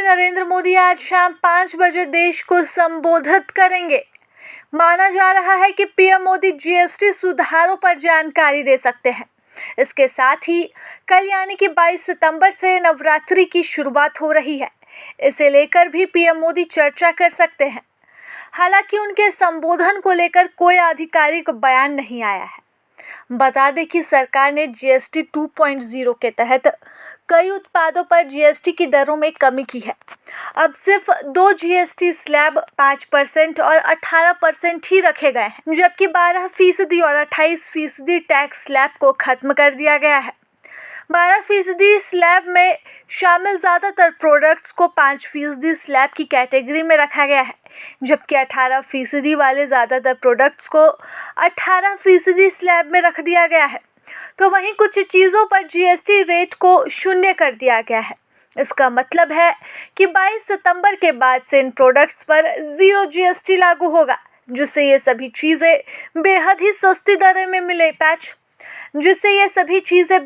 नरेंद्र मोदी आज शाम 5 बजे देश को संबोधित करेंगे। माना जा रहा है कि पीएम मोदी जीएसटी सुधारों पर जानकारी दे सकते हैं। इसके साथ ही कल यानी कि 22 सितंबर से नवरात्रि की शुरुआत हो रही है। इसे लेकर भी पीएम मोदी चर्चा कर सकते हैं। हालांकि उनके संबोधन को लेकर कोई आधिकारिक बयान नहीं आया है। बता दें कि सरकार ने जीएसटी 2.0 के तहत कई उत्पादों पर जीएसटी की दरों में कमी की है। अब सिर्फ 2 जीएसटी स्लैब 5% और 18% ही रखे गए हैं, जबकि 12% और 28% टैक्स स्लैब को खत्म कर दिया गया है। 12% स्लैब में शामिल ज़्यादातर प्रोडक्ट्स को 5% स्लैब की कैटेगरी में रखा गया है, जबकि 18% वाले ज़्यादातर प्रोडक्ट्स को 18% स्लैब में रख दिया गया है। तो वहीं कुछ चीज़ों पर जीएसटी रेट को 0 कर दिया गया है। इसका मतलब है कि 22 सितंबर के बाद से इन प्रोडक्ट्स पर 0 जीएसटी लागू होगा, जिससे ये सभी चीज़ें बेहद ही सस्ती दरें में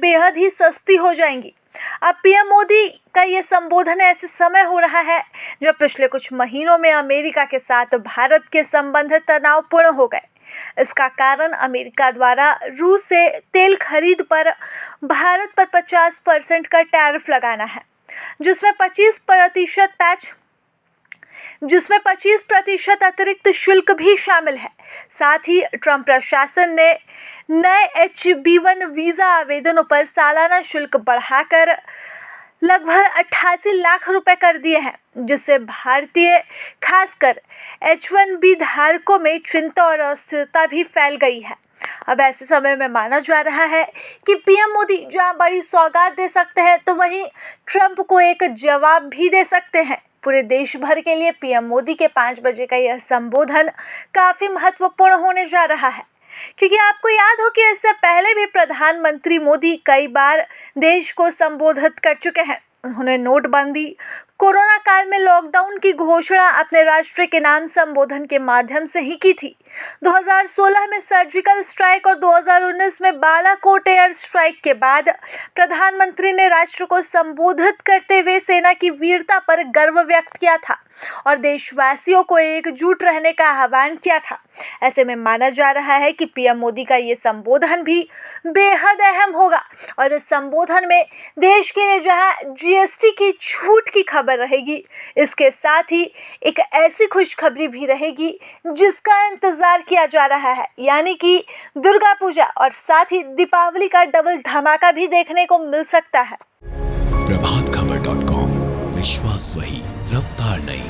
बेहद ही सस्ती हो जाएंगी। अब पीएम मोदी का ये संबोधन ऐसे समय हो रहा है जब पिछले कुछ महीनों में अमेरिका के साथ भारत के संबंध तनावपूर्ण हो गए। इसका कारण अमेरिका द्वारा रूस से तेल खरीद पर भारत पर 50% का टैरिफ लगाना है, जिसमें 25% अतिरिक्त शुल्क भी शामिल है। साथ ही ट्रंप प्रशासन ने नए H-1B वीज़ा आवेदनों पर सालाना शुल्क बढ़ाकर लगभग 88 लाख रुपए कर दिए हैं, जिससे भारतीय खासकर H-1B धारकों में चिंता और अस्थिरता भी फैल गई है। अब ऐसे समय में माना जा रहा है कि पीएम मोदी जहां बड़ी सौगात दे सकते हैं, तो वहीं ट्रंप को एक जवाब भी दे सकते हैं। पूरे देश भर के लिए पीएम मोदी के 5 बजे का यह संबोधन काफ़ी महत्वपूर्ण होने जा रहा है, क्योंकि आपको याद हो कि इससे पहले भी प्रधानमंत्री मोदी कई बार देश को संबोधित कर चुके हैं। उन्होंने नोटबंदी, कोरोना काल में लॉकडाउन की घोषणा अपने राष्ट्र के नाम संबोधन के माध्यम से ही की थी। 2016 में सर्जिकल स्ट्राइक और 2019 में बालाकोट एयर स्ट्राइक के बाद प्रधानमंत्री ने राष्ट्र को संबोधित करते हुए सेना की वीरता पर गर्व व्यक्त किया था और देशवासियों को एकजुट रहने का आह्वान किया था। ऐसे में माना जा रहा है कि पीएम मोदी का ये संबोधन भी बेहद अहम होगा और इस संबोधन में देश के लिए जहां जीएसटी की छूट की खबर रहेगी, इसके साथ ही एक ऐसी खुशखबरी भी रहेगी जिसका इंतजार किया जा रहा है, यानी कि दुर्गा पूजा और साथ ही दीपावली का डबल धमाका भी देखने को मिल सकता है। प्रभातखबर.com, विश्वास वही, रफ्तार नहीं।